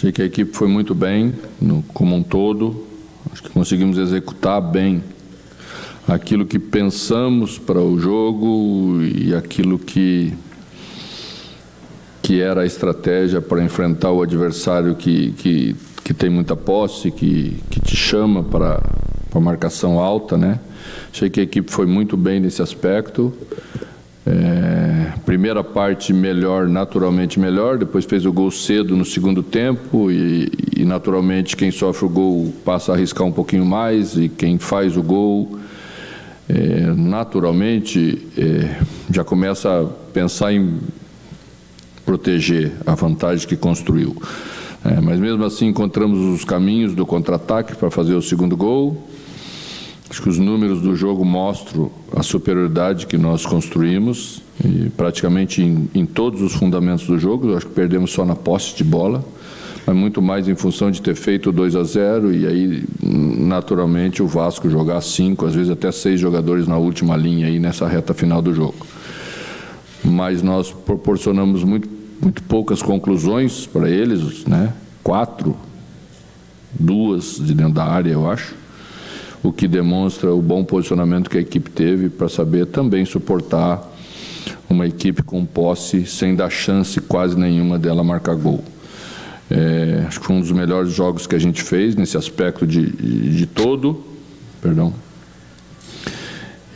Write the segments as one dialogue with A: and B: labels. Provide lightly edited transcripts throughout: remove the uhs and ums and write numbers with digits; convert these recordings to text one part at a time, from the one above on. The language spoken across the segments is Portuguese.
A: Achei que a equipe foi muito bem, como um todo. Acho que conseguimos executar bem aquilo que pensamos para o jogo e aquilo que era a estratégia para enfrentar o adversário que tem muita posse, que te chama para a marcação alta, né? Achei que a equipe foi muito bem nesse aspecto. Primeira parte melhor, naturalmente melhor, depois fez o gol cedo no segundo tempo e naturalmente quem sofre o gol passa a arriscar um pouquinho mais e quem faz o gol naturalmente já começa a pensar em proteger a vantagem que construiu. Mas mesmo assim encontramos os caminhos do contra-ataque para fazer o segundo gol. Acho que os números do jogo mostram a superioridade que nós construímos, e praticamente em todos os fundamentos do jogo. Acho que perdemos só na posse de bola, mas muito mais em função de ter feito 2-0 e aí, naturalmente, o Vasco jogar 5, às vezes até 6 jogadores na última linha aí nessa reta final do jogo. Mas nós proporcionamos muito poucas conclusões para eles, né? 4, 2 de dentro da área, eu acho. O que demonstra o bom posicionamento que a equipe teve para saber também suportar uma equipe com posse sem dar chance quase nenhuma dela marcar gol. Acho que foi um dos melhores jogos que a gente fez nesse aspecto de todo. Perdão.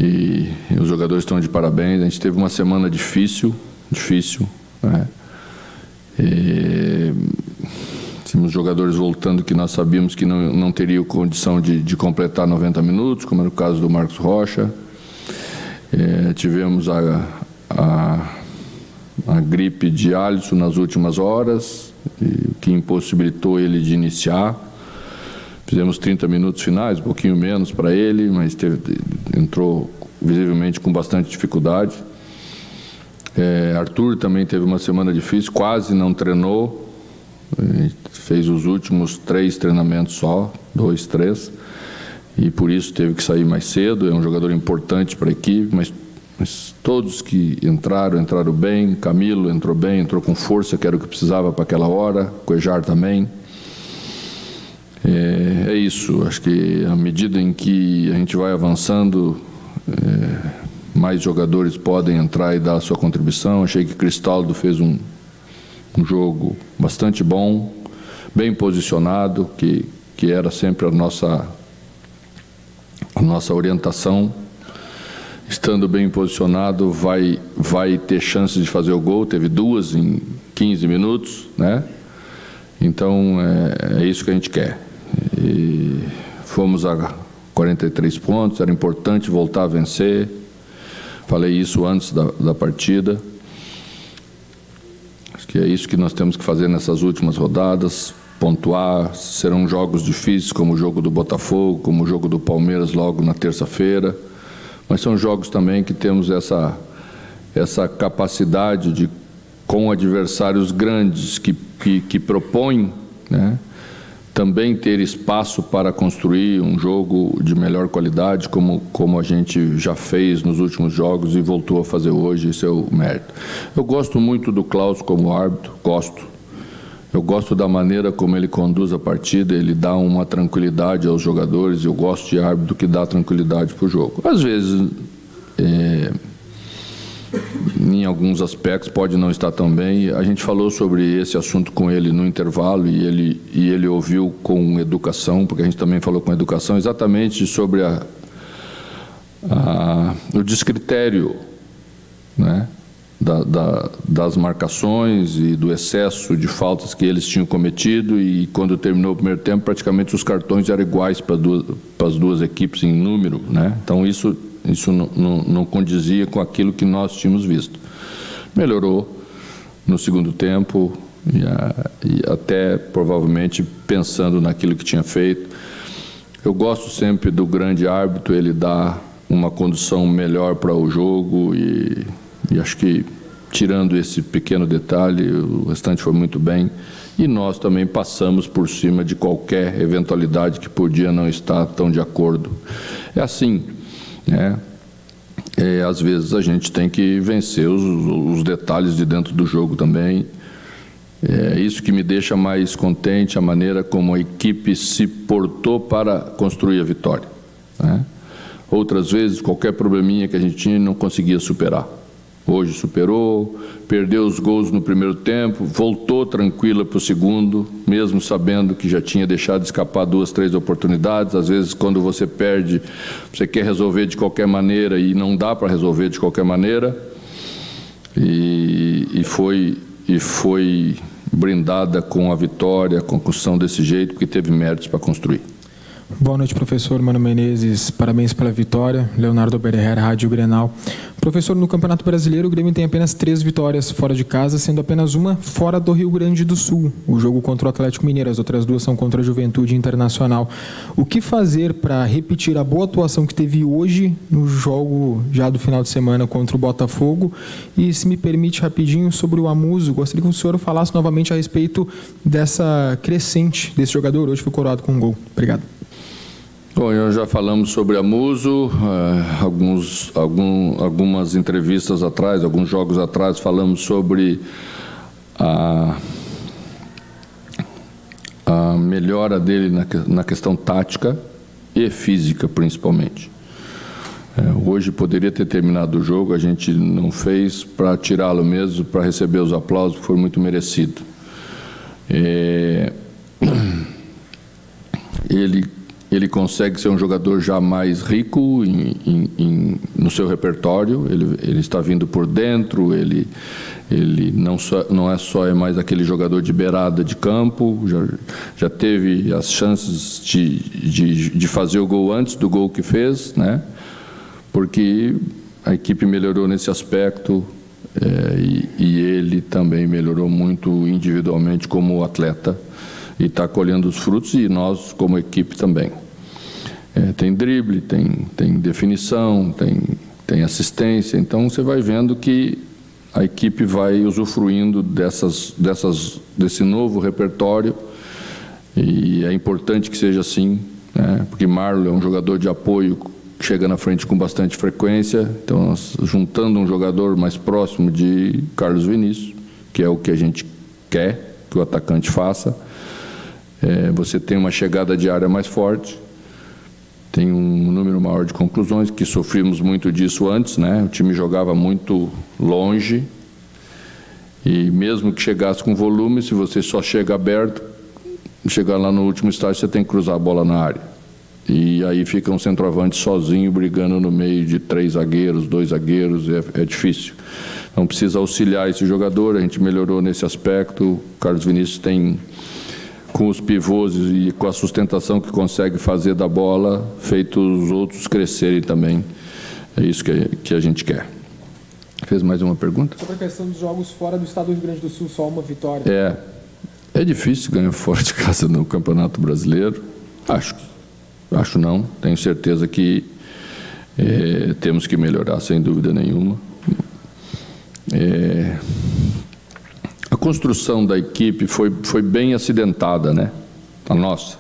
A: E os jogadores estão de parabéns. A gente teve uma semana difícil, né? Tínhamos jogadores voltando que nós sabíamos que não teriam condição de completar 90 minutos, como era o caso do Marcos Rocha. Tivemos a gripe de Alisson nas últimas horas, que impossibilitou ele de iniciar. Fizemos 30 minutos finais, um pouquinho menos para ele, mas entrou visivelmente com bastante dificuldade. Arthur também teve uma semana difícil, quase não treinou. Fez os últimos 3 treinamentos só, 2, 3, e por isso teve que sair mais cedo. É um jogador importante para a equipe, mas todos que entraram bem. Camilo entrou bem, entrou com força, que era o que precisava para aquela hora. Cuejar também. É isso, acho que à medida em que a gente vai avançando, mais jogadores podem entrar e dar a sua contribuição. Achei que Cristaldo fez um jogo bastante bom, bem posicionado, que era sempre a nossa orientação. Estando bem posicionado, vai ter chances de fazer o gol. Teve 2 em 15 minutos, né? Então, é isso que a gente quer. E fomos a 43 pontos, era importante voltar a vencer. Falei isso antes da partida. Acho que é isso que nós temos que fazer nessas últimas rodadas, pontuar. Serão jogos difíceis, como o jogo do Botafogo, como o jogo do Palmeiras logo na terça-feira, mas são jogos também que temos essa capacidade de, com adversários grandes que propõem, né, também ter espaço para construir um jogo de melhor qualidade, como a gente já fez nos últimos jogos e voltou a fazer hoje. Esse é o mérito. Eu gosto muito do Klaus como árbitro, eu gosto da maneira como ele conduz a partida, ele dá uma tranquilidade aos jogadores. Eu gosto de árbitro que dá tranquilidade para o jogo. Às vezes, em alguns aspectos, pode não estar tão bem. A gente falou sobre esse assunto com ele no intervalo e ele ouviu com educação, porque a gente também falou com educação, exatamente sobre o descritério, né, das marcações e do excesso de faltas que eles tinham cometido. E quando terminou o primeiro tempo, praticamente os cartões eram iguais para as duas equipes em número, né? Então isso não condizia com aquilo que nós tínhamos visto. Melhorou no segundo tempo e até provavelmente pensando naquilo que tinha feito. Eu gosto sempre do grande árbitro, ele dá uma condução melhor para o jogo e acho que, tirando esse pequeno detalhe, o restante foi muito bem. E nós também passamos por cima de qualquer eventualidade que podia não estar tão de acordo. É assim, né? Às vezes a gente tem que vencer os detalhes de dentro do jogo também. É isso que me deixa mais contente, a maneira como a equipe se portou para construir a vitória, né? Outras vezes, qualquer probleminha que a gente tinha, não conseguia superar. Hoje superou, perdeu os gols no primeiro tempo, voltou tranquila para o segundo, mesmo sabendo que já tinha deixado escapar 2, 3 oportunidades. Às vezes, quando você perde, você quer resolver de qualquer maneira e não dá para resolver de qualquer maneira. E foi brindada com a vitória, a construção desse jeito, porque teve méritos para construir.
B: Boa noite, professor Mano Menezes. Parabéns pela vitória. Leonardo Berrer, Rádio Grenal. Professor, no Campeonato Brasileiro, o Grêmio tem apenas 3 vitórias fora de casa, sendo apenas uma fora do Rio Grande do Sul. O jogo contra o Atlético Mineiro, as outras 2 são contra a Juventude Internacional. O que fazer para repetir a boa atuação que teve hoje no jogo já do final de semana contra o Botafogo? E, se me permite, rapidinho, sobre o Amuso, gostaria que o senhor falasse novamente a respeito dessa crescente desse jogador. Hoje foi coroado com um gol. Obrigado.
A: Bom, nós já falamos sobre Amuso, algumas entrevistas atrás, alguns jogos atrás, falamos sobre a melhora dele na questão tática e física, principalmente. Hoje poderia ter terminado o jogo, a gente não fez para tirá-lo mesmo, para receber os aplausos, que foi muito merecido. Ele consegue ser um jogador já mais rico no seu repertório, ele está vindo por dentro, ele não é só mais aquele jogador de beirada de campo, já teve as chances de fazer o gol antes do gol que fez, né? Porque a equipe melhorou nesse aspecto, e ele também melhorou muito individualmente como atleta e está colhendo os frutos, e nós como equipe também. Tem drible, tem definição, tem assistência, então você vai vendo que a equipe vai usufruindo desse novo repertório, e é importante que seja assim, né? Porque Marlon é um jogador de apoio que chega na frente com bastante frequência, então nós, juntando um jogador mais próximo de Carlos Vinícius, que é o que a gente quer que o atacante faça, você tem uma chegada de área mais forte, tem um número maior de conclusões, que sofrimos muito disso antes, né? O time jogava muito longe, e mesmo que chegasse com volume, se você só chega aberto, chegar lá no último estágio, você tem que cruzar a bola na área. E aí fica um centroavante sozinho, brigando no meio de 3 zagueiros, 2 zagueiros, é difícil. Então precisa auxiliar esse jogador, a gente melhorou nesse aspecto. O Carlos Vinícius tem, com os pivôs e com a sustentação que consegue fazer da bola, feito os outros crescerem também. É isso que a gente quer. Fez mais uma pergunta?
B: Sobre a questão dos jogos fora do estado do Rio Grande do Sul, só uma vitória.
A: É difícil ganhar fora de casa no Campeonato Brasileiro. Acho não. Tenho certeza que temos que melhorar, sem dúvida nenhuma. A construção da equipe foi bem acidentada, né? A nossa.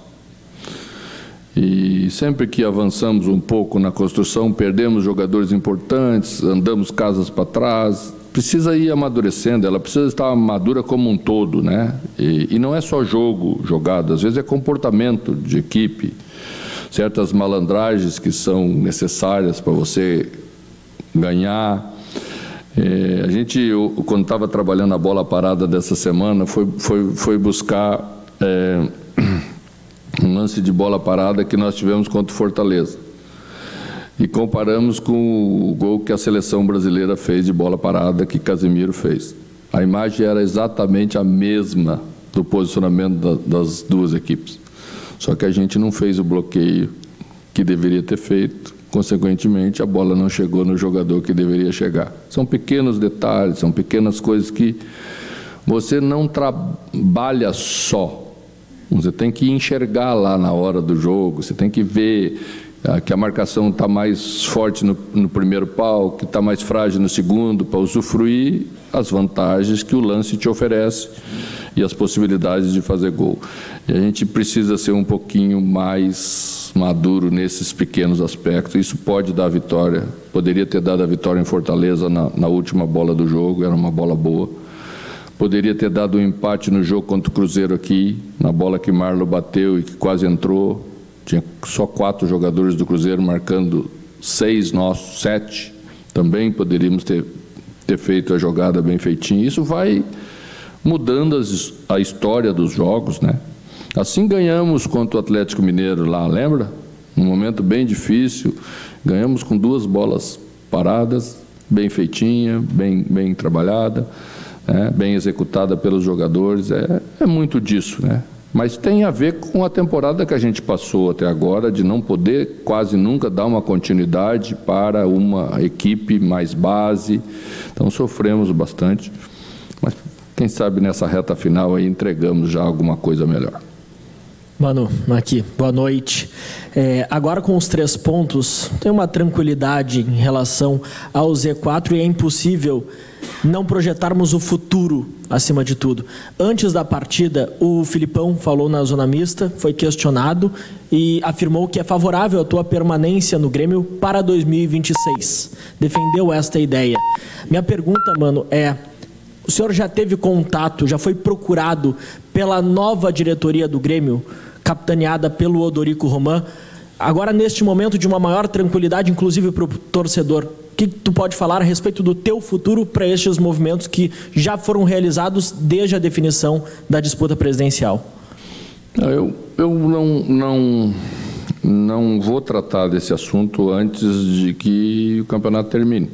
A: E sempre que avançamos um pouco na construção, perdemos jogadores importantes, andamos casas para trás. Precisa ir amadurecendo, ela precisa estar madura como um todo, né? E não é só jogado, às vezes é comportamento de equipe, certas malandragens que são necessárias para você ganhar. A gente, quando estava trabalhando a bola parada dessa semana, foi buscar um lance de bola parada que nós tivemos contra o Fortaleza. E comparamos com o gol que a seleção brasileira fez de bola parada, que Casemiro fez. A imagem era exatamente a mesma do posicionamento das duas equipes. Só que a gente não fez o bloqueio que deveria ter feito. Consequentemente, a bola não chegou no jogador que deveria chegar. São pequenos detalhes, são pequenas coisas que você não trabalha só. Você tem que enxergar lá na hora do jogo, você tem que ver que a marcação está mais forte no primeiro pau, que está mais frágil no segundo, para usufruir as vantagens que o lance te oferece e as possibilidades de fazer gol. E a gente precisa ser um pouquinho mais maduro nesses pequenos aspectos. Isso pode dar vitória. Poderia ter dado a vitória em Fortaleza na última bola do jogo, era uma bola boa. Poderia ter dado um empate no jogo contra o Cruzeiro aqui, na bola que Marlon bateu e que quase entrou. Tinha só 4 jogadores do Cruzeiro marcando 6 nossos, 7. Também poderíamos ter feito a jogada bem feitinha. Isso vai mudando a história dos jogos, né? Assim ganhamos contra o Atlético Mineiro lá, lembra? Num momento bem difícil, ganhamos com 2 bolas paradas, bem feitinha, bem trabalhada, né? Bem executada pelos jogadores. É muito disso, né? Mas tem a ver com a temporada que a gente passou até agora, de não poder quase nunca dar uma continuidade para uma equipe mais base. Então sofremos bastante, mas quem sabe nessa reta final aí entregamos já alguma coisa melhor.
C: Mano, aqui, boa noite. Agora com os 3 pontos, tem uma tranquilidade em relação ao Z4 e é impossível não projetarmos o futuro acima de tudo. Antes da partida, o Filipão falou na zona mista, foi questionado e afirmou que é favorável a tua permanência no Grêmio para 2026. Defendeu esta ideia. Minha pergunta, mano, o senhor já teve contato, já foi procurado pela nova diretoria do Grêmio, capitaneada pelo Odorico Roman, agora neste momento de uma maior tranquilidade, inclusive para o torcedor? O que tu pode falar a respeito do teu futuro para estes movimentos que já foram realizados desde a definição da disputa presidencial?
A: Eu não vou tratar desse assunto antes de que o campeonato termine,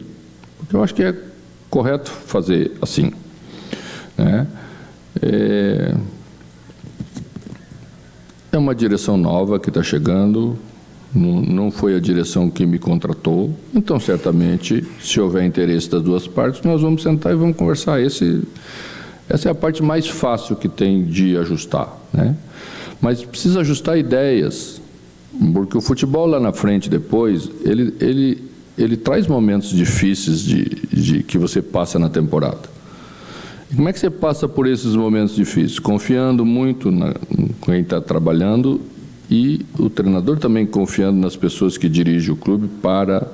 A: porque eu acho que é correto fazer assim, né? É uma direção nova que está chegando, não foi a direção que me contratou, então certamente, se houver interesse das duas partes, nós vamos sentar e vamos conversar. Essa é a parte mais fácil que tem de ajustar, né? Mas precisa ajustar ideias, porque o futebol lá na frente depois, ele traz momentos difíceis de que você passa na temporada. E como é que você passa por esses momentos difíceis? Confiando muito em quem está trabalhando e o treinador também confiando nas pessoas que dirigem o clube para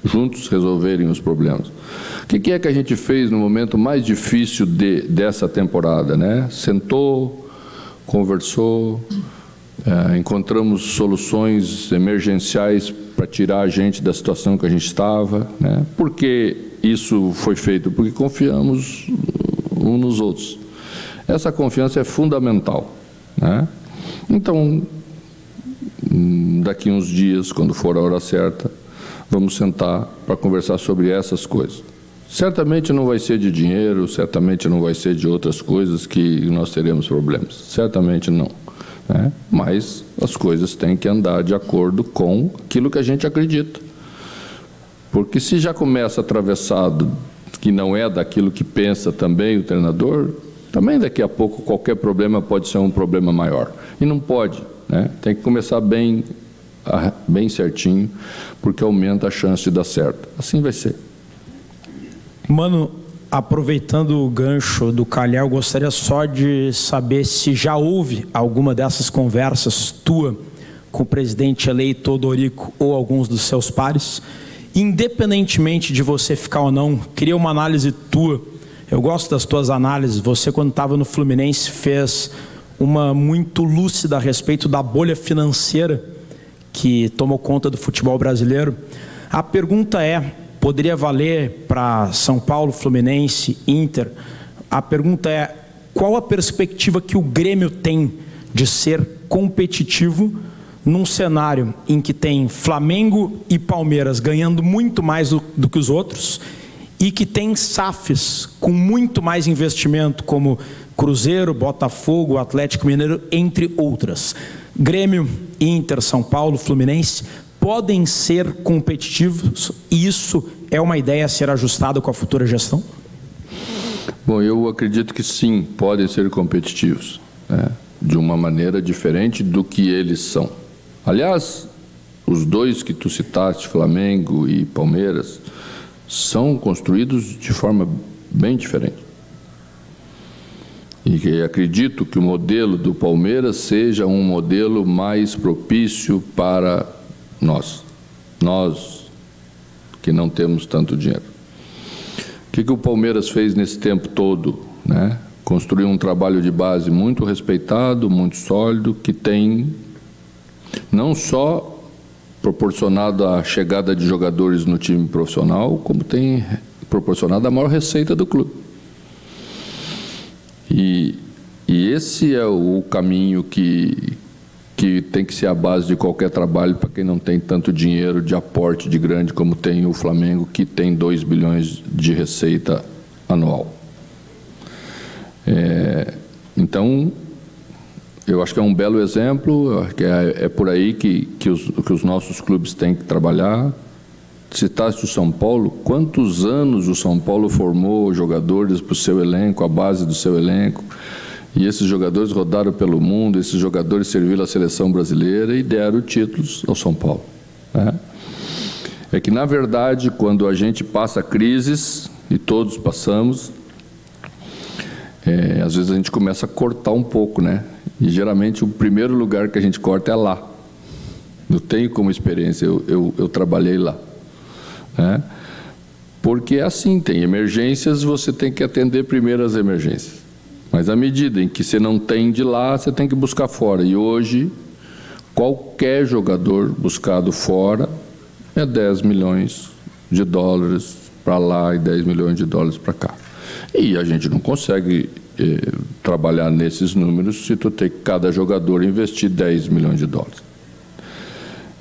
A: juntos resolverem os problemas. O que é que a gente fez no momento mais difícil dessa temporada, né? Sentou, conversou, encontramos soluções emergenciais para tirar a gente da situação que a gente estava, né? Por que isso foi feito? Porque confiamos uns nos outros. Essa confiança é fundamental, né? Então, daqui uns dias, quando for a hora certa, vamos sentar para conversar sobre essas coisas. Certamente não vai ser de dinheiro, certamente não vai ser de outras coisas que nós teremos problemas, certamente não, né? Mas as coisas têm que andar de acordo com aquilo que a gente acredita. Porque se já começa atravessado que não é daquilo que pensa também o treinador, também daqui a pouco qualquer problema pode ser um problema maior. E não pode, né? Tem que começar bem certinho, porque aumenta a chance de dar certo. Assim vai ser.
D: Mano, aproveitando o gancho do Calhau, eu gostaria só de saber se já houve alguma dessas conversas tua com o presidente eleito Odorico ou alguns dos seus pares. Independentemente de você ficar ou não, queria uma análise tua. Eu gosto das tuas análises. Você, quando estava no Fluminense, fez uma muito lúcida a respeito da bolha financeira que tomou conta do futebol brasileiro. A pergunta poderia valer para São Paulo, Fluminense, Inter. A pergunta é, qual a perspectiva que o Grêmio tem de ser competitivo num cenário em que tem Flamengo e Palmeiras ganhando muito mais do que os outros e que tem SAFs com muito mais investimento, como Cruzeiro, Botafogo, Atlético Mineiro, entre outras. Grêmio, Inter, São Paulo, Fluminense podem ser competitivos e isso é uma ideia a ser ajustada com a futura gestão?
A: Bom, eu acredito que sim, podem ser competitivos, né? De uma maneira diferente do que eles são. Aliás, os dois que tu citaste, Flamengo e Palmeiras, são construídos de forma bem diferente. E acredito que o modelo do Palmeiras seja um modelo mais propício para nós que não temos tanto dinheiro. O que o Palmeiras fez nesse tempo todo, né? construiu um trabalho de base muito respeitado, muito sólido, que tem não só proporcionado a chegada de jogadores no time profissional, como tem proporcionado a maior receita do clube. E esse é o caminho que tem que ser a base de qualquer trabalho para quem não tem tanto dinheiro de aporte de grande como tem o Flamengo, que tem 2 bilhões de receita anual. Então, eu acho que é um belo exemplo, eu acho que é por aí que os nossos clubes têm que trabalhar. Citaste o São Paulo, quantos anos o São Paulo formou jogadores para o seu elenco, a base do seu elenco, e esses jogadores rodaram pelo mundo, esses jogadores serviram à seleção brasileira e deram títulos ao São Paulo, né? É que, na verdade, quando a gente passa crises, e todos passamos, às vezes a gente começa a cortar um pouco, né? E geralmente o primeiro lugar que a gente corta é lá. Eu tenho como experiência, eu trabalhei lá, né? Porque é assim, tem emergências, você tem que atender primeiro as emergências. Mas à medida em que você não tem de lá, você tem que buscar fora. E hoje, qualquer jogador buscado fora é 10 milhões de dólares para lá e 10 milhões de dólares para cá. E a gente não consegue trabalhar nesses números se tu tem que cada jogador investir 10 milhões de dólares.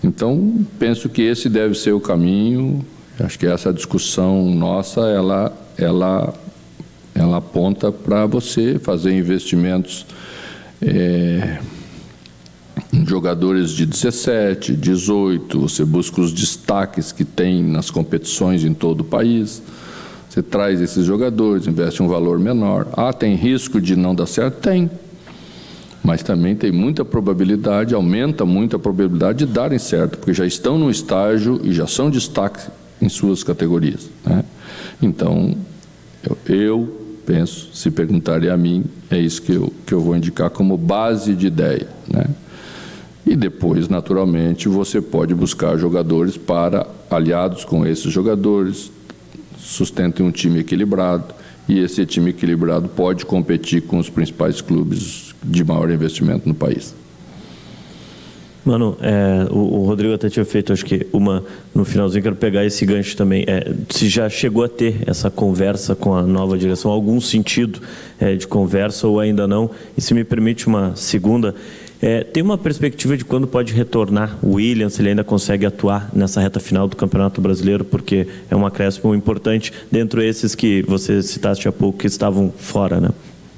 A: Então, penso que esse deve ser o caminho. Acho que essa discussão nossa, ela aponta para você fazer investimentos em jogadores de 17, 18, você busca os destaques que tem nas competições em todo o país, você traz esses jogadores, investe um valor menor. Tem risco de não dar certo? Tem. Mas também tem muita probabilidade, aumenta muito a probabilidade de darem certo, porque já estão no estágio e já são destaques em suas categorias, né? Então, eu penso, se perguntarem a mim, é isso que eu vou indicar como base de ideia, né? E depois, naturalmente, você pode buscar jogadores para, aliados com esses jogadores, sustentem um time equilibrado, e esse time equilibrado pode competir com os principais clubes de maior investimento no país.
E: Mano, o Rodrigo até tinha feito, acho que uma no finalzinho, quero pegar esse gancho também. Se já chegou a ter essa conversa com a nova direção, algum sentido de conversa ou ainda não? E se me permite uma segunda, tem uma perspectiva de quando pode retornar o William, se ele ainda consegue atuar nessa reta final do Campeonato Brasileiro, porque é um acréscimo importante dentro desses que você citaste há pouco que estavam fora, né?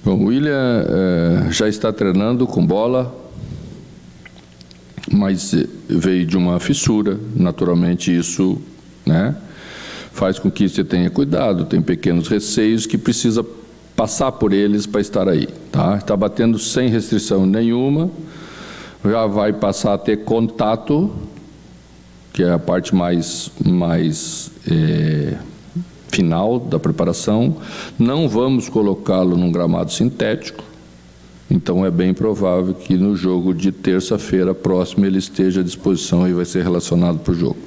A: Bom, o William já está treinando com bola, mas veio de uma fissura, naturalmente isso, né, faz com que você tenha cuidado, tem pequenos receios que precisa passar por eles para estar aí, tá? Está batendo sem restrição nenhuma, já vai passar a ter contato, que é a parte mais final da preparação. Não vamos colocá-lo num gramado sintético, então é bem provável que no jogo de terça-feira próxima ele esteja à disposição e vai ser relacionado para o jogo.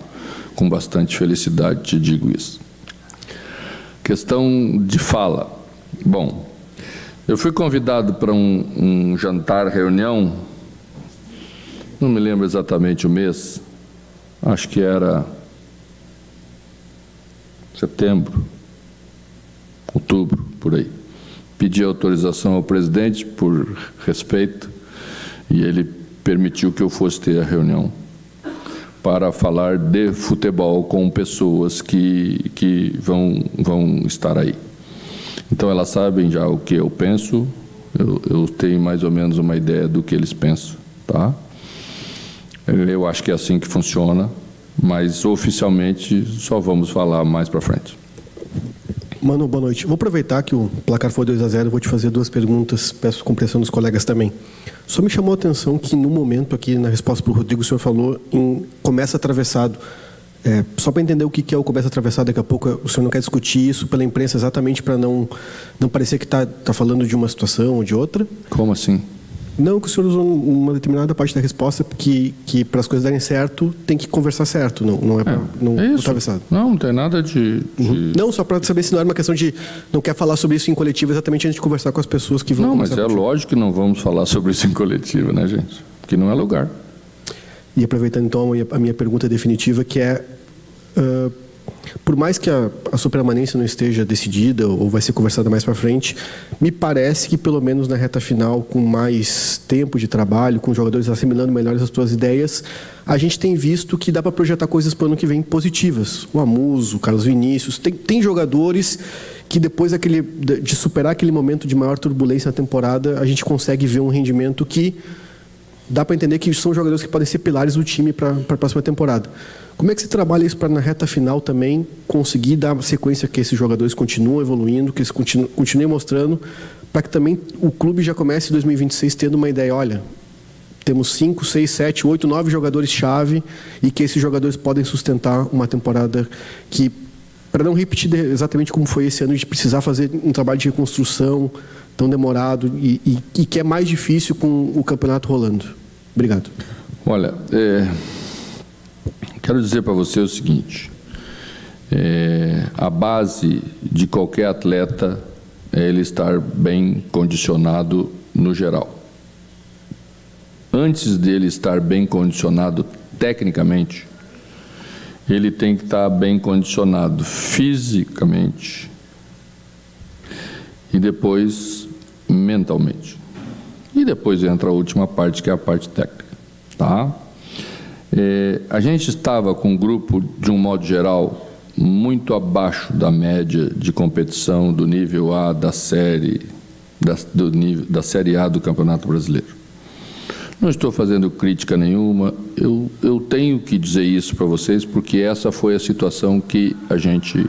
A: Com bastante felicidade te digo isso. Questão de fala. Bom, eu fui convidado para um jantar, reunião, não me lembro exatamente o mês, acho que era setembro, outubro, por aí. Pedi autorização ao presidente por respeito e ele permitiu que eu fosse ter a reunião para falar de futebol com pessoas que vão estar aí. Então elas sabem já o que eu penso, eu tenho mais ou menos uma ideia do que eles pensam, tá? Eu acho que é assim que funciona, mas oficialmente só vamos falar mais para frente.
F: Mano, boa noite. Vou aproveitar que o placar foi 2-0, vou te fazer duas perguntas, peço compreensão dos colegas também. Só me chamou a atenção que no momento aqui, na resposta para o Rodrigo, o senhor falou em começa atravessado. Só para entender o que é o começa atravessado, daqui a pouco o senhor não quer discutir isso pela imprensa exatamente para não parecer que está falando de uma situação ou de outra?
A: Como assim?
F: Não, que o senhor usou uma determinada parte da resposta que para as coisas darem certo, tem que conversar certo, não é para não atravessado.
A: Não tem nada de...
F: Não, só para saber se não era uma questão de não quer falar sobre isso em coletivo exatamente antes de conversar com as pessoas que vão
A: conversar. Não, mas lógico que não vamos falar sobre isso em coletivo, né, gente? Porque não é lugar.
F: E aproveitando então a minha pergunta definitiva, que é... por mais que a sua permanência não esteja decidida ou vai ser conversada mais para frente, me parece que pelo menos na reta final, com mais tempo de trabalho, com os jogadores assimilando melhores as suas ideias, a gente tem visto que dá para projetar coisas para o ano que vem positivas. O Amuso, o Carlos Vinícius, tem jogadores que depois de superar aquele momento de maior turbulência na temporada, a gente consegue ver um rendimento que dá para entender que são jogadores que podem ser pilares do time para a próxima temporada. Como é que você trabalha isso para, na reta final também, conseguir dar uma sequência que esses jogadores continuem evoluindo, que eles continuem mostrando, para que também o clube já comece em 2026 tendo uma ideia, olha, temos 5, 6, 7, 8, 9 jogadores-chave e que esses jogadores podem sustentar uma temporada que, para não repetir exatamente como foi esse ano, de precisar fazer um trabalho de reconstrução tão demorado e que é mais difícil com o campeonato rolando. Obrigado.
A: Olha, quero dizer para você o seguinte, a base de qualquer atleta é ele estar bem condicionado no geral. Antes dele estar bem condicionado tecnicamente, ele tem que estar bem condicionado fisicamente e depois mentalmente. E depois entra a última parte, que é a parte técnica, tá? A gente estava com um grupo, de um modo geral, muito abaixo da média de competição do nível A da série A do Campeonato Brasileiro. Não estou fazendo crítica nenhuma, eu tenho que dizer isso para vocês, porque essa foi a situação que a gente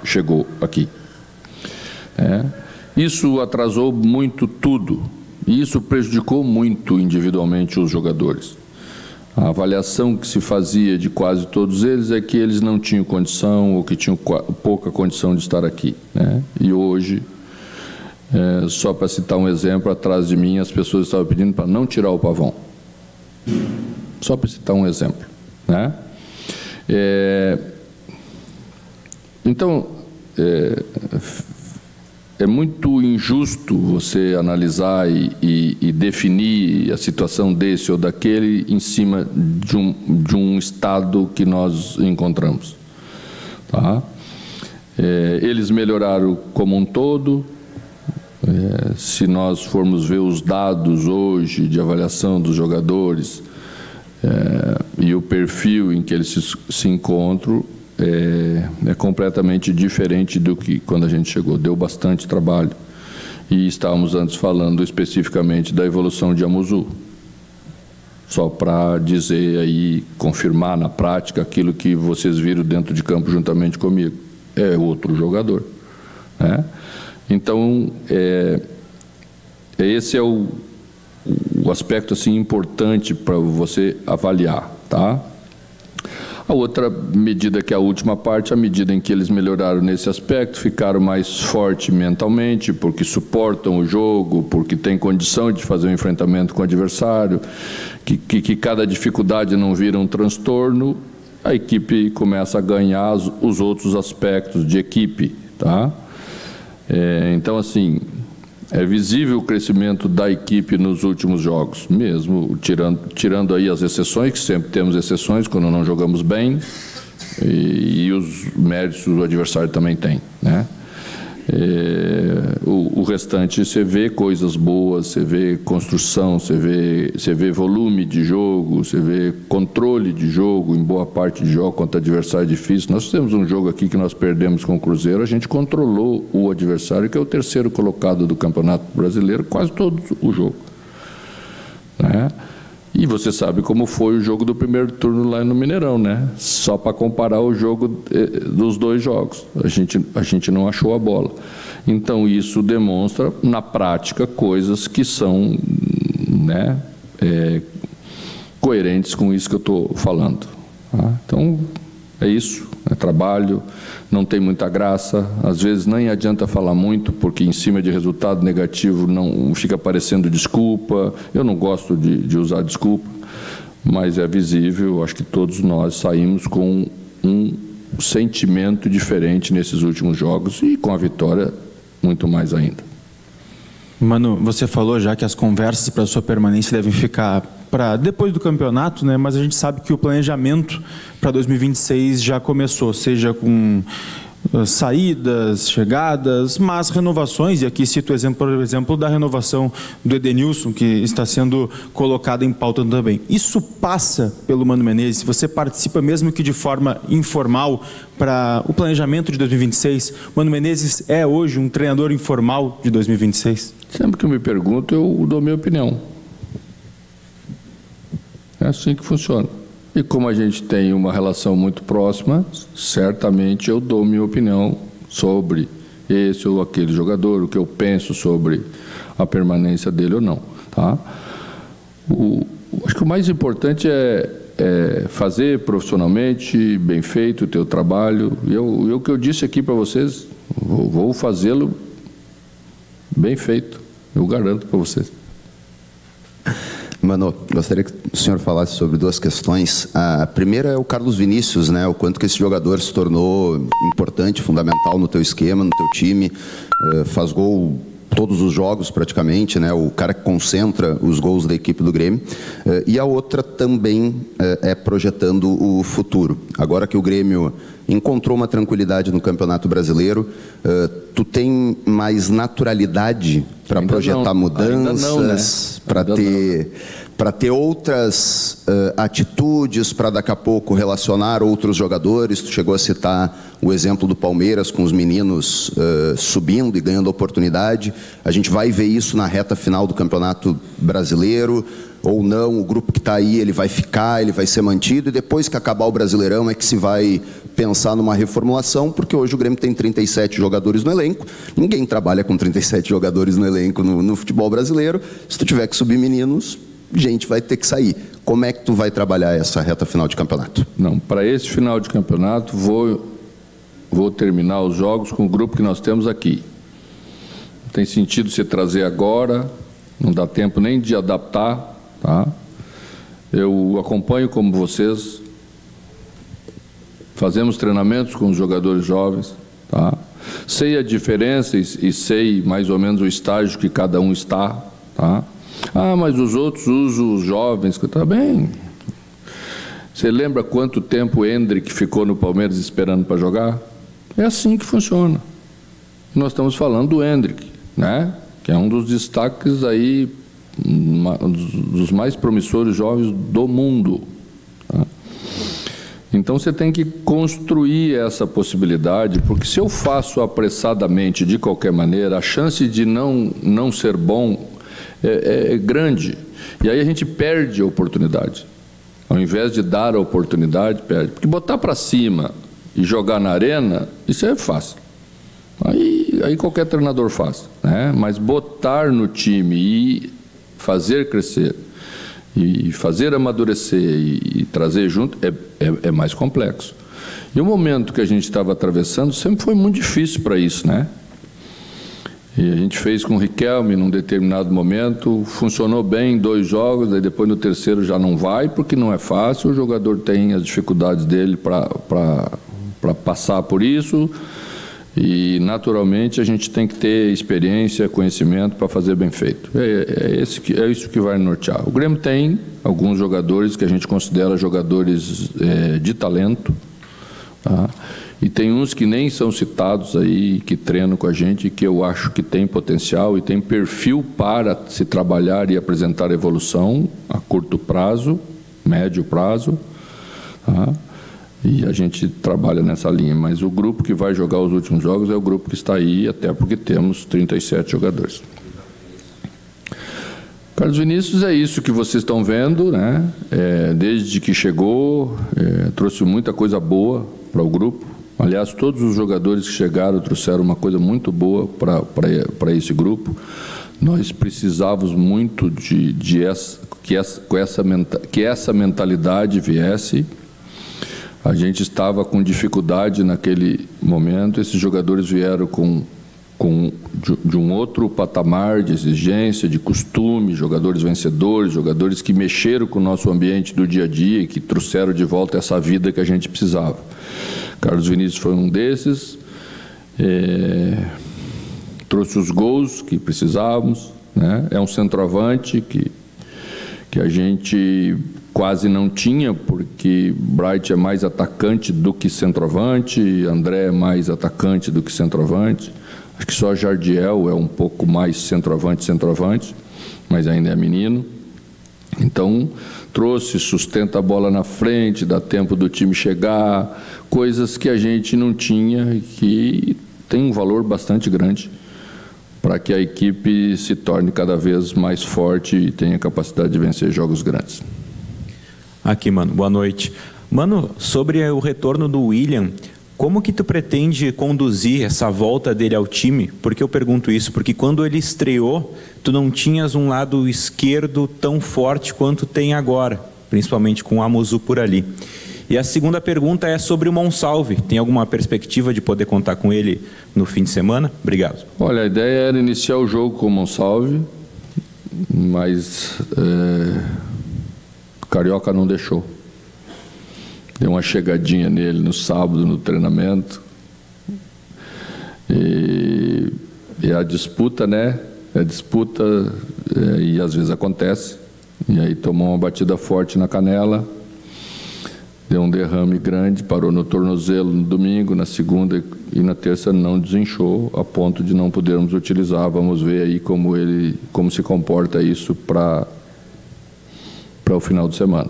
A: chegou aqui. Isso atrasou muito tudo, e isso prejudicou muito individualmente os jogadores. A avaliação que se fazia de quase todos eles é que eles não tinham condição ou que tinham pouca condição de estar aqui, né? E hoje, só para citar um exemplo, atrás de mim as pessoas estavam pedindo para não tirar o Pavão. Só para citar um exemplo, né? Então, é muito injusto você analisar e definir a situação desse ou daquele em cima de um estado que nós encontramos, tá? Eles melhoraram como um todo. Se nós formos ver os dados hoje de avaliação dos jogadores e o perfil em que eles se encontram, é completamente diferente do que quando a gente chegou. Deu bastante trabalho. E estávamos antes falando especificamente da evolução de Amuzu. Só para dizer aí, confirmar na prática aquilo que vocês viram dentro de campo juntamente comigo. É outro jogador, né? Então, esse é o aspecto assim, importante para você avaliar, tá? A outra medida, que é a última parte, a medida em que eles melhoraram nesse aspecto, ficaram mais fortes mentalmente, porque suportam o jogo, porque têm condição de fazer um enfrentamento com o adversário, que cada dificuldade não vira um transtorno, a equipe começa a ganhar os outros aspectos de equipe, tá? Então, assim, é visível o crescimento da equipe nos últimos jogos, mesmo tirando aí as exceções, que sempre temos exceções quando não jogamos bem, e os méritos do adversário também tem, né? O restante, você vê coisas boas, você vê construção, você vê volume de jogo, você vê controle de jogo em boa parte de jogo contra adversário difícil. Nós temos um jogo aqui que nós perdemos com o Cruzeiro, a gente controlou o adversário, que é o terceiro colocado do Campeonato Brasileiro, quase todo o jogo, né? E você sabe como foi o jogo do primeiro turno lá no Mineirão, né? Só para comparar o jogo dos dois jogos. A gente não achou a bola. Então, isso demonstra, na prática, coisas que são, né, coerentes com isso que eu estou falando. Tá? Então, É isso, é trabalho, não tem muita graça, às vezes nem adianta falar muito, porque em cima de resultado negativo não fica parecendo desculpa. Eu não gosto de usar desculpa, mas é visível, acho que todos nós saímos com um sentimento diferente nesses últimos jogos e com a vitória muito mais ainda.
G: Mano, você falou já que as conversas para a sua permanência devem ficar para depois do campeonato, né? Mas a gente sabe que o planejamento para 2026 já começou, seja com saídas, chegadas, mas renovações, e aqui cito o exemplo, por exemplo, da renovação do Edenilson, que está sendo colocada em pauta também. Isso passa pelo Mano Menezes? Você participa, mesmo que de forma informal, para o planejamento de 2026? Mano Menezes é hoje um treinador informal de 2026?
A: Sempre que eu me pergunto, eu dou minha opinião. É assim que funciona. E como a gente tem uma relação muito próxima, certamente eu dou minha opinião sobre esse ou aquele jogador, o que eu penso sobre a permanência dele ou não. Tá? Acho que o mais importante é fazer profissionalmente, bem feito o teu trabalho. E o que eu disse aqui para vocês, vou fazê-lo bem feito, eu garanto para vocês.
H: Mano, gostaria que o senhor falasse sobre duas questões. A primeira é o Carlos Vinícius, né? O quanto que esse jogador se tornou importante, fundamental no teu esquema, no teu time. Faz gol todos os jogos praticamente, né? O cara que concentra os gols da equipe do Grêmio. E a outra também é projetando o futuro. Agora que o Grêmio encontrou uma tranquilidade no Campeonato Brasileiro, tu tem mais naturalidade para projetar mudanças, né? Para ter outras atitudes, para daqui a pouco relacionar outros jogadores. Tu chegou a citar o exemplo do Palmeiras com os meninos subindo e ganhando oportunidade. A gente vai ver isso na reta final do Campeonato Brasileiro ou não? O grupo que está aí, ele vai ficar, ele vai ser mantido, e depois que acabar o Brasileirão é que se vai pensar numa reformulação, porque hoje o Grêmio tem 37 jogadores no elenco. Ninguém trabalha com 37 jogadores no elenco no futebol brasileiro. Se tu tiver que subir meninos, gente vai ter que sair. Como é que tu vai trabalhar essa reta final de campeonato?
A: Não, para esse final de campeonato vou terminar os jogos com o grupo que nós temos aqui. Não tem sentido se trazer agora, não dá tempo nem de adaptar, tá? Eu acompanho como vocês, fazemos treinamentos com os jogadores jovens, tá? Sei a diferença e sei mais ou menos o estágio que cada um está, tá? Ah, mas os outros usam os jovens, tá bem. Você lembra quanto tempo o Hendrick ficou no Palmeiras esperando para jogar? É assim que funciona. Nós estamos falando do Hendrick, né? Que é um dos destaques aí, dos mais promissores jovens do mundo. Tá? Então você tem que construir essa possibilidade, porque se eu faço apressadamente, de qualquer maneira, a chance de não ser bom é grande. E aí a gente perde a oportunidade. Ao invés de dar a oportunidade, perde. Porque botar para cima e jogar na arena, isso é fácil. Aí qualquer treinador faz, né? Mas botar no time e fazer crescer, e fazer amadurecer e trazer junto é mais complexo. E o momento que a gente estava atravessando sempre foi muito difícil para isso, né? E a gente fez com o Riquelme num determinado momento, funcionou bem em 2 jogos, aí depois no terceiro já não vai, porque não é fácil, o jogador tem as dificuldades dele para passar por isso, e naturalmente a gente tem que ter experiência, conhecimento para fazer bem feito. É isso que vai nortear. O Grêmio tem alguns jogadores que a gente considera jogadores de talento, tá? E tem uns que nem são citados aí, que treinam com a gente, que eu acho que tem potencial e tem perfil para se trabalhar e apresentar evolução a curto prazo, médio prazo, tá? E a gente trabalha nessa linha. Mas o grupo que vai jogar os últimos jogos é o grupo que está aí, até porque temos 37 jogadores. Carlos Vinícius é isso que vocês estão vendo, né? Desde que chegou, trouxe muita coisa boa para o grupo. Aliás, todos os jogadores que chegaram trouxeram uma coisa muito boa para esse grupo. Nós precisávamos muito que essa mentalidade viesse. A gente estava com dificuldade naquele momento, esses jogadores vieram de um outro patamar de exigência, de costume, jogadores vencedores, jogadores que mexeram com o nosso ambiente do dia a dia e que trouxeram de volta essa vida que a gente precisava. Carlos Vinícius foi um desses, trouxe os gols que precisávamos, né? É um centroavante que a gente quase não tinha, porque Bright é mais atacante do que centroavante, André é mais atacante do que centroavante. Acho que só Jardiel é um pouco mais centroavante, mas ainda é menino. Então, trouxe, sustenta a bola na frente, dá tempo do time chegar, coisas que a gente não tinha e que tem um valor bastante grande para que a equipe se torne cada vez mais forte e tenha capacidade de vencer jogos grandes.
I: Aqui, Mano, boa noite. Mano, sobre o retorno do William, como que tu pretende conduzir essa volta dele ao time? Por que eu pergunto isso? Porque quando ele estreou, tu não tinhas um lado esquerdo tão forte quanto tem agora, principalmente com o Amozu por ali. E a segunda pergunta é sobre o Monsalve. Tem alguma perspectiva de poder contar com ele no fim de semana? Obrigado.
A: Olha, a ideia era iniciar o jogo com o Monsalve, mas Carioca não deixou. Deu uma chegadinha nele no sábado, no treinamento. E a disputa, né? A disputa, e às vezes acontece. E aí tomou uma batida forte na canela, deu um derrame grande, parou no tornozelo no domingo, na segunda e na terça não desinchou, a ponto de não podermos utilizar. Vamos ver aí como se comporta isso para o final de semana.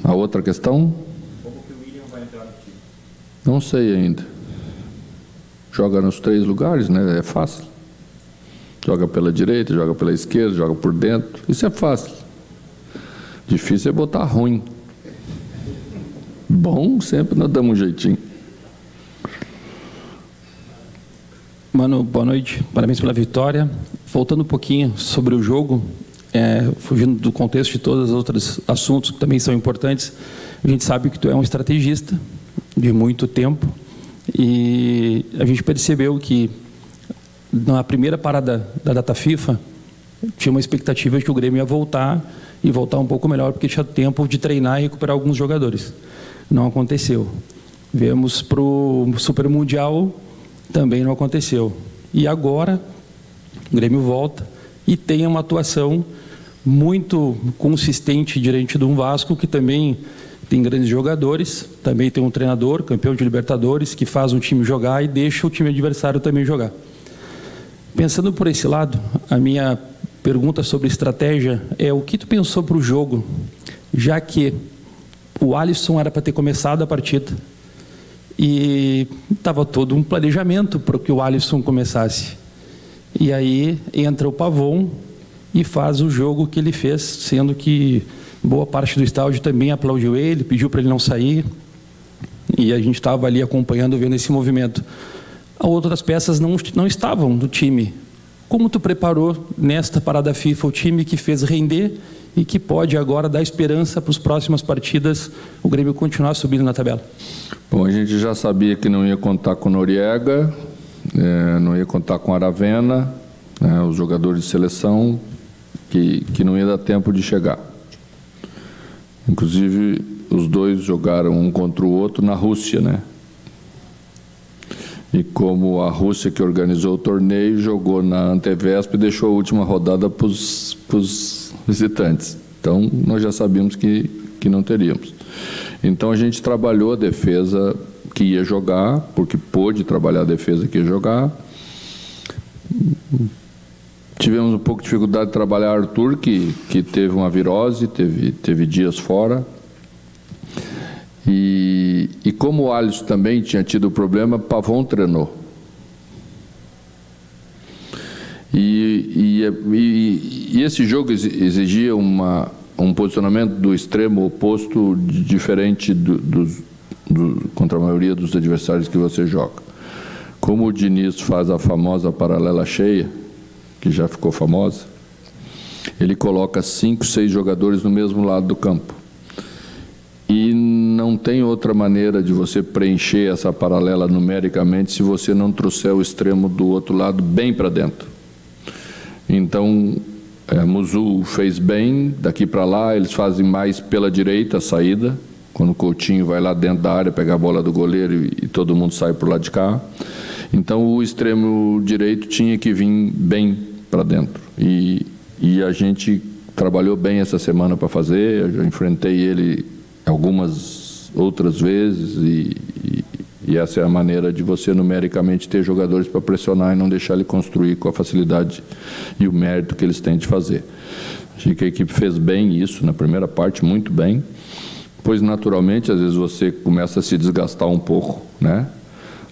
A: A outra questão?
I: Como que o William vai entrar no time?
A: Não sei ainda. Joga nos 3 lugares, né? É fácil. Joga pela direita, joga pela esquerda, joga por dentro. Isso é fácil. Difícil é botar ruim. Bom, sempre nós damos um jeitinho.
D: Mano, boa noite. Parabéns pela vitória. Voltando um pouquinho sobre o jogo, fugindo do contexto de todos os outros assuntos que também são importantes, a gente sabe que tu é um estrategista de muito tempo e a gente percebeu que na primeira parada da data FIFA tinha uma expectativa de que o Grêmio ia voltar e voltar um pouco melhor porque tinha tempo de treinar e recuperar alguns jogadores. Não aconteceu. Viemos para o Super Mundial, também não aconteceu. E agora o Grêmio volta e tem uma atuação muito consistente diante de um Vasco que também tem grandes jogadores, também tem um treinador, campeão de Libertadores, que faz um time jogar e deixa o time adversário também jogar. Pensando por esse lado, a minha pergunta sobre estratégia é o que tu pensou para o jogo, já que o Alisson era para ter começado a partida e estava todo um planejamento para que o Alisson começasse. E aí entra o Pavon e faz o jogo que ele fez, sendo que boa parte do estádio também aplaudiu ele, pediu para ele não sair, e a gente estava ali acompanhando, vendo esse movimento. Outras peças não estavam do time. Como tu preparou nesta parada FIFA o time que fez render e que pode agora dar esperança para as próximas partidas o Grêmio continuar subindo na tabela?
A: Bom, a gente já sabia que não ia contar com Noriega, não ia contar com Aravena, os jogadores de seleção, que não ia dar tempo de chegar. Inclusive, os dois jogaram um contra o outro na Rússia, né? E como a Rússia que organizou o torneio, jogou na antevéspera e deixou a última rodada para os visitantes. Então, nós já sabíamos que não teríamos. Então, a gente trabalhou a defesa que ia jogar, porque pôde trabalhar a defesa que ia jogar. Tivemos um pouco de dificuldade de trabalhar Arthur, que teve uma virose, teve dias fora. E como o Alisson também tinha tido o problema, Pavon treinou. E esse jogo exigia um posicionamento do extremo oposto diferente contra a maioria dos adversários que você joga. Como o Diniz faz a famosa paralela cheia, que já ficou famosa, ele coloca 5, 6 jogadores no mesmo lado do campo. não tem outra maneira de você preencher essa paralela numericamente se você não trouxer o extremo do outro lado bem para dentro. Então, Muzu fez bem, daqui para lá eles fazem mais pela direita a saída, quando o Coutinho vai lá dentro da área pegar a bola do goleiro e todo mundo sai por lá de cá. Então o extremo direito tinha que vir bem para dentro. E a gente trabalhou bem essa semana para fazer, eu já enfrentei ele algumas outras vezes e essa é a maneira de você numericamente ter jogadores para pressionar e não deixar ele construir com a facilidade e o mérito que eles têm de fazer. Achei que a equipe fez bem isso na primeira parte, muito bem, pois naturalmente às vezes você começa a se desgastar um pouco, né?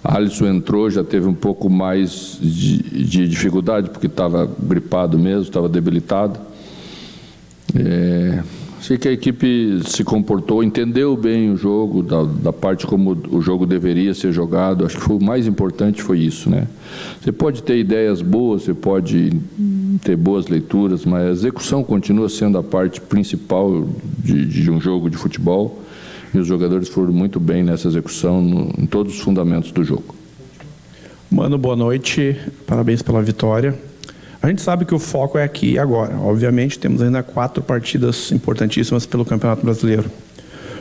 A: Alisson entrou, já teve um pouco mais de dificuldade, porque estava gripado mesmo, estava debilitado. Achei que a equipe se comportou, entendeu bem o jogo, da parte como o jogo deveria ser jogado. Acho que o mais importante foi isso, né? Você pode ter ideias boas, você pode ter boas leituras, mas a execução continua sendo a parte principal de um jogo de futebol. E os jogadores foram muito bem nessa execução, em todos os fundamentos do jogo.
J: Mano, boa noite. Parabéns pela vitória. A gente sabe que o foco é aqui e agora. Obviamente, temos ainda 4 partidas importantíssimas pelo Campeonato Brasileiro.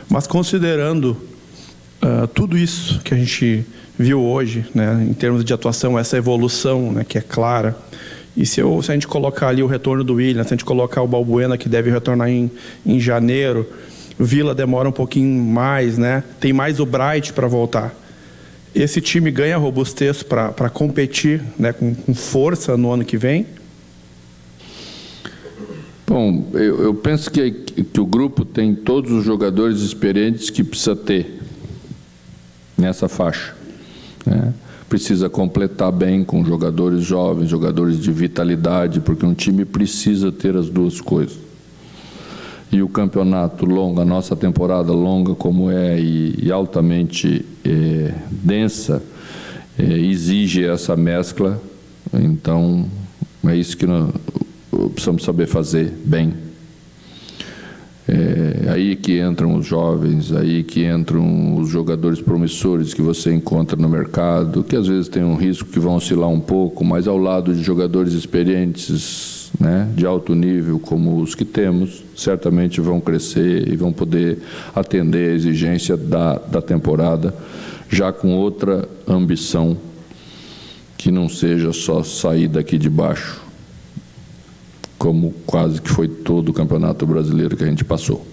J: Mas considerando tudo isso que a gente viu hoje, né, em termos de atuação, essa evolução, né, que é clara, e se a gente colocar ali o retorno do Willian, se a gente colocar o Balbuena, que deve retornar em janeiro, o Vila demora um pouquinho mais, né? Tem mais o Bright para voltar. Esse time ganha robustez para competir, né, com força no ano que vem?
A: Bom, eu penso que o grupo tem todos os jogadores experientes que precisa ter nessa faixa, né? Precisa completar bem com jogadores jovens, jogadores de vitalidade, porque um time precisa ter as duas coisas. E o campeonato longo, a nossa temporada longa como é e altamente densa, exige essa mescla. Então, é isso que nós precisamos saber fazer bem. Aí que entram os jovens, aí que entram os jogadores promissores que você encontra no mercado, que às vezes tem um risco que vão oscilar um pouco, mas ao lado de jogadores experientes, né, de alto nível como os que temos, certamente vão crescer e vão poder atender a exigência da temporada, já com outra ambição, que não seja só sair daqui de baixo, como quase que foi todo o Campeonato Brasileiro que a gente passou.